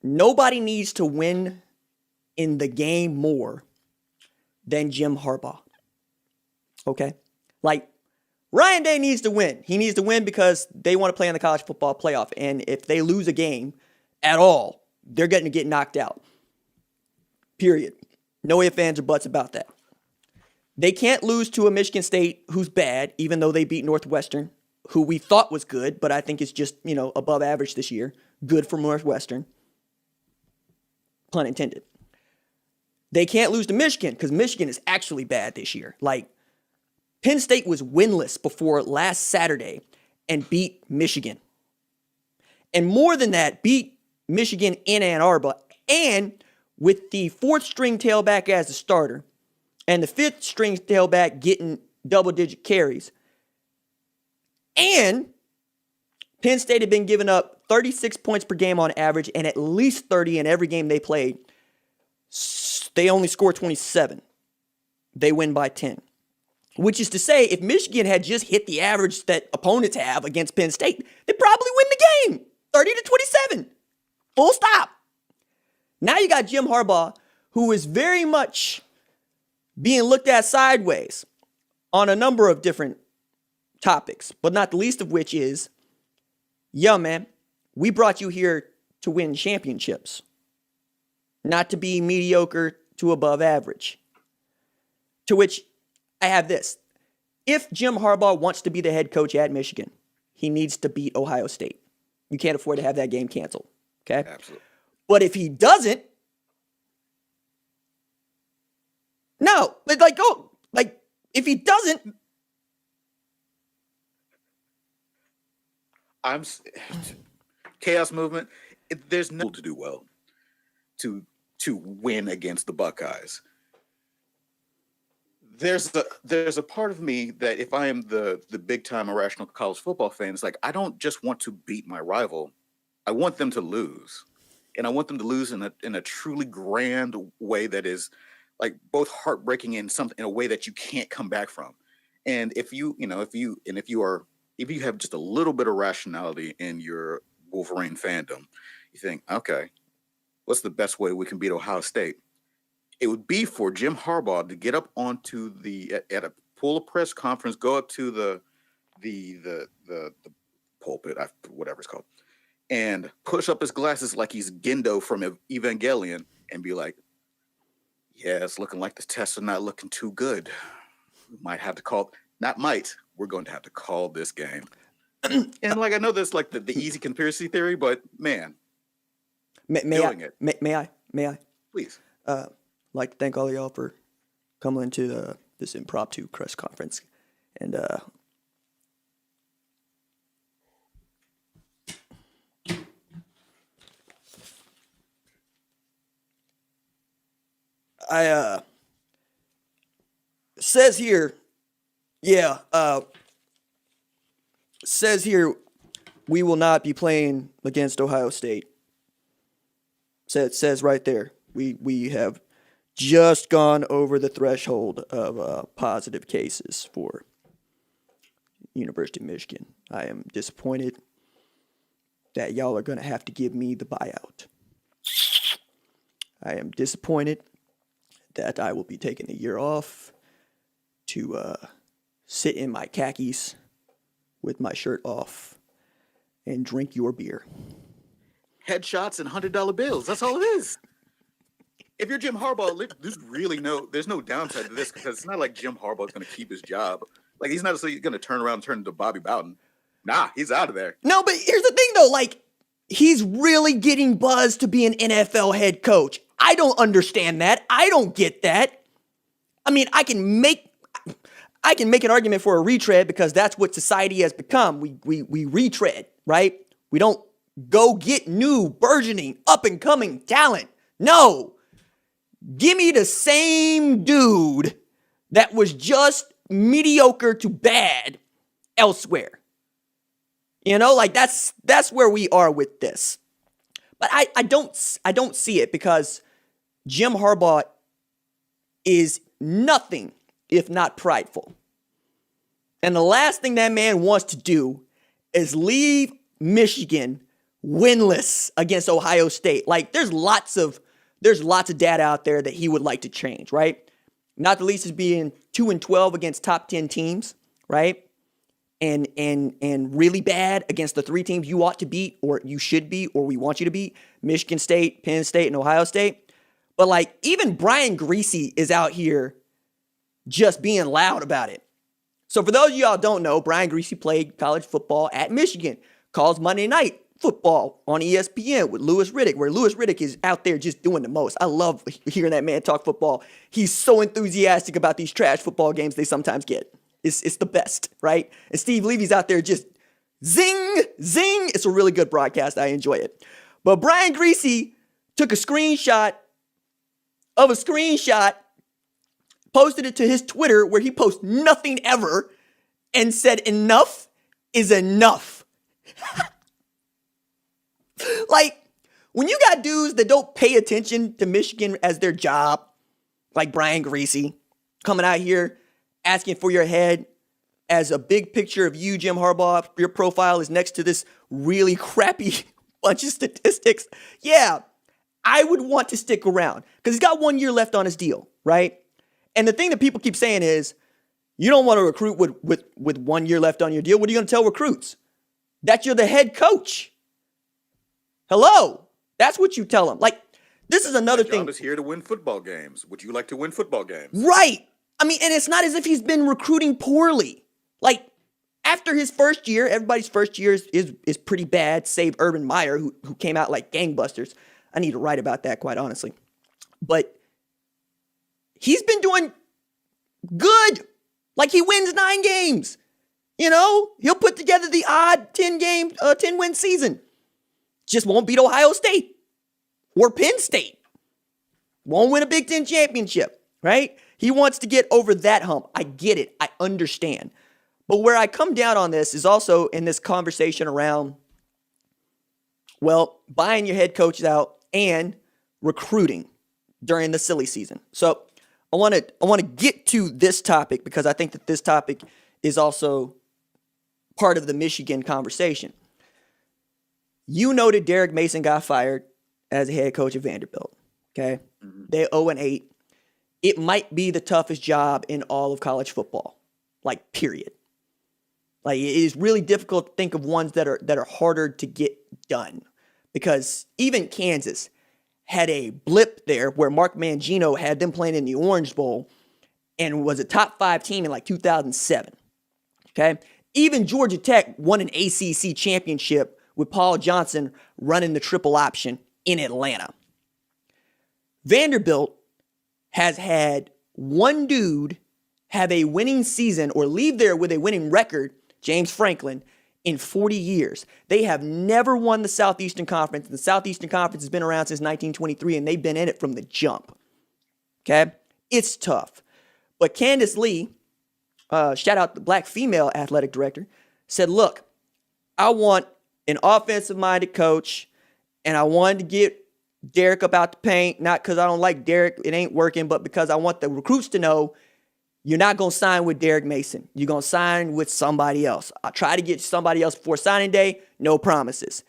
nobody needs to win in the game more than Jim Harbaugh. Okay? Like, Ryan Day needs to win. He needs to win because they want to play in the college football playoff. And if they lose a game at all, they're going to get knocked out. Period. No ifs, ands, or buts about that. They can't lose to a Michigan State who's bad, even though they beat Northwestern, who we thought was good, but I think is just, above average this year. Good for Northwestern. Pun intended. They can't lose to Michigan because Michigan is actually bad this year. Like, Penn State was winless before last Saturday and beat Michigan. And more than that, beat Michigan in Ann Arbor. And with the fourth string tailback as the starter and the fifth string tailback getting double-digit carries. And Penn State had been giving up 36 points per game on average and at least 30 in every game they played. They only score 27. They win by 10. Which is to say, if Michigan had just hit the average that opponents have against Penn State, they'd probably win the game. 30-27. Full stop. Now you got Jim Harbaugh, who is very much being looked at sideways on a number of different topics, but not the least of which is, yo, man, we brought you here to win championships, not to be mediocre to above average. To which I have this. If Jim Harbaugh wants to be the head coach at Michigan, he needs to beat Ohio State. You can't afford to have that game canceled. Okay? Absolutely. But if he doesn't, no. If he doesn't, Chaos movement. There's no to do well to win against the Buckeyes. There's a part of me that if I am the big time irrational college football fan, it's like I don't just want to beat my rival. I want them to lose. And I want them to lose in a truly grand way that is like both heartbreaking and something in a way that you can't come back from. And if you have just a little bit of rationality in your Wolverine fandom, you think, okay, what's the best way we can beat Ohio State? It would be for Jim Harbaugh to get up onto at a pull a press conference, go up to the pulpit, whatever it's called, and push up his glasses like he's Gendo from Evangelion and be like, yeah, it's looking like the tests are not looking too good. We might have to call, we're going to have to call this game. And like, I know that's like the easy conspiracy theory, but man, may I? Please. Like to thank all of y'all for coming into this impromptu press conference. And says here we will not be playing against Ohio State. Says right there, we have just gone over the threshold of positive cases for University of Michigan. I am disappointed that y'all are going to have to give me the buyout. I am disappointed that I will be taking a year off to sit in my khakis with my shirt off and drink your beer. Headshots and $100 bills. That's all it is. If you're Jim Harbaugh, there's no downside to this because it's not like Jim Harbaugh is going to keep his job. Like, he's not going to turn around and turn into Bobby Bowden. Nah, he's out of there. No, but here's the thing, though. Like, he's really getting buzzed to be an NFL head coach. I don't understand that. I don't get that. I mean, I can make an argument for a retread because that's what society has become. We retread, right? We don't go get new, burgeoning, up-and-coming talent. No. Give me the same dude that was just mediocre to bad elsewhere. You know, like that's where we are with this. But I don't see it because Jim Harbaugh is nothing if not prideful. And the last thing that man wants to do is leave Michigan winless against Ohio State. Like, there's lots of data out there that he would like to change, right? Not the least is being 2-12 against top 10 teams, right? And really bad against the 3 teams you ought to beat, or you should beat, or we want you to beat: Michigan State, Penn State, and Ohio State. But like, even Brian Griese is out here just being loud about it. So for those of y'all who don't know, Brian Griese played college football at Michigan, calls Monday Night Football on ESPN with Louis Riddick, where Louis Riddick is out there just doing the most. I love hearing that man talk football. He's so enthusiastic about these trash football games they sometimes get. It's the best, right? And Steve Levy's out there just zing, zing. It's a really good broadcast. I enjoy it. But Brian Griese took a screenshot of a screenshot, posted it to his Twitter, where he posts nothing ever, and said, "Enough is enough." Like, when you got dudes that don't pay attention to Michigan as their job, like Brian Griese, coming out here asking for your head as a big picture of you, Jim Harbaugh, your profile is next to this really crappy bunch of statistics. Yeah, I would want to stick around because he's got 1 year left on his deal, right? And the thing that people keep saying is, you don't want to recruit with 1 year left on your deal. What are you going to tell recruits? That you're the head coach. Hello. That's what you tell them. Like, this is another thing. My job is here to win football games. Would you like to win football games? Right. I mean, and it's not as if he's been recruiting poorly. Like, after his first year, everybody's first year is pretty bad, save Urban Meyer, who came out like gangbusters. I need to write about that, quite honestly. But he's been doing good. Like, he wins 9 games. You know, he'll put together the odd 10-win season. Just won't beat Ohio State or Penn State. Won't win a Big Ten championship, right? He wants to get over that hump. I get it. I understand. But where I come down on this is also in this conversation around, well, buying your head coaches out and recruiting during the silly season. So I want to get to this topic because I think that this topic is also part of the Michigan conversation. You noted Derek Mason got fired as a head coach of Vanderbilt. Okay, They're 0-8. It might be the toughest job in all of college football, like, period. Like, it is really difficult to think of ones that are harder to get done, because even Kansas had a blip there where Mark Mangino had them playing in the Orange Bowl and was a top 5 team in like 2007. Okay, even Georgia Tech won an ACC championship with Paul Johnson running the triple option in Atlanta. Vanderbilt has had one dude have a winning season or leave there with a winning record, James Franklin, in 40 years. They have never won the Southeastern Conference. The Southeastern Conference has been around since 1923, and they've been in it from the jump. Okay? It's tough. But Candace Lee, shout out the black female athletic director, said, look, I want an offensive-minded coach, and I wanted to get Derek up out the paint, not because I don't like Derek, it ain't working, but because I want the recruits to know you're not going to sign with Derek Mason. You're going to sign with somebody else. I'll try to get somebody else before signing day, no promises.